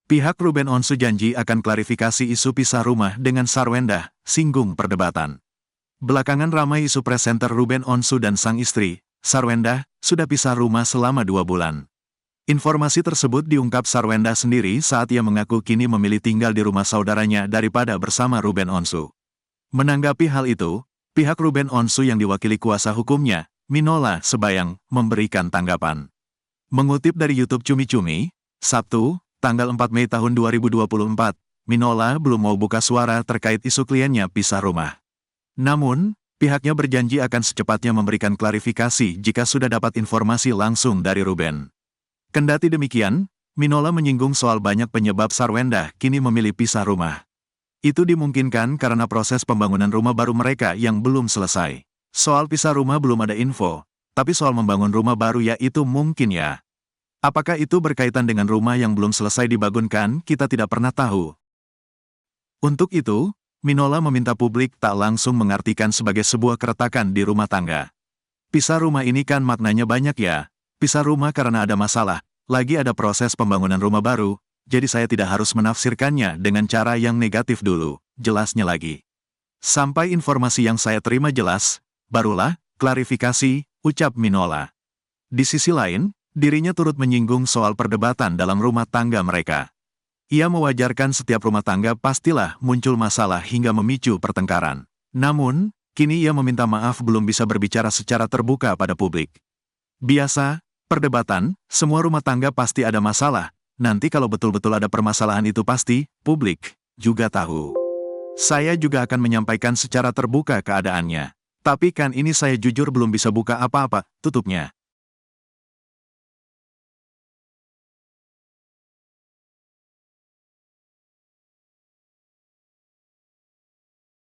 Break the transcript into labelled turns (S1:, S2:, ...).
S1: Pihak Ruben Onsu janji akan klarifikasi isu pisah rumah dengan Sarwendah, singgung perdebatan. Belakangan ramai isu presenter Ruben Onsu dan sang istri, Sarwendah, sudah pisah rumah selama 2 bulan. Informasi tersebut diungkap Sarwendah sendiri saat ia mengaku kini memilih tinggal di rumah saudaranya daripada bersama Ruben Onsu. Menanggapi hal itu, pihak Ruben Onsu yang diwakili kuasa hukumnya, Minola Sebayang, memberikan tanggapan. Mengutip dari YouTube Cumi Cumi, Sabtu, tanggal 4 Mei tahun 2024, Minola belum mau buka suara terkait isu kliennya pisah rumah. Namun, pihaknya berjanji akan secepatnya memberikan klarifikasi jika sudah dapat informasi langsung dari Ruben. Kendati demikian, Minola menyinggung soal banyak penyebab Sarwendah kini memilih pisah rumah. Itu dimungkinkan karena proses pembangunan rumah baru mereka yang belum selesai. Soal pisah rumah belum ada info, tapi soal membangun rumah baru ya itu mungkin ya. Apakah itu berkaitan dengan rumah yang belum selesai dibangunkan, kita tidak pernah tahu. Untuk itu, Minola meminta publik tak langsung mengartikan sebagai sebuah keretakan di rumah tangga. Pisah rumah ini kan maknanya banyak ya. Pisah rumah karena ada masalah, lagi ada proses pembangunan rumah baru, jadi saya tidak harus menafsirkannya dengan cara yang negatif dulu, jelasnya lagi. Sampai informasi yang saya terima jelas, barulah, klarifikasi, ucap Minola. Di sisi lain, dirinya turut menyinggung soal perdebatan dalam rumah tangga mereka. Ia mewajarkan setiap rumah tangga pastilah muncul masalah hingga memicu pertengkaran. Namun, kini ia meminta maaf belum bisa berbicara secara terbuka pada publik. Biasa, perdebatan, semua rumah tangga pasti ada masalah, nanti kalau betul-betul ada permasalahan itu pasti, publik juga tahu. Saya juga akan menyampaikan secara terbuka keadaannya. Tapi kan ini saya jujur belum bisa buka apa-apa, tutupnya.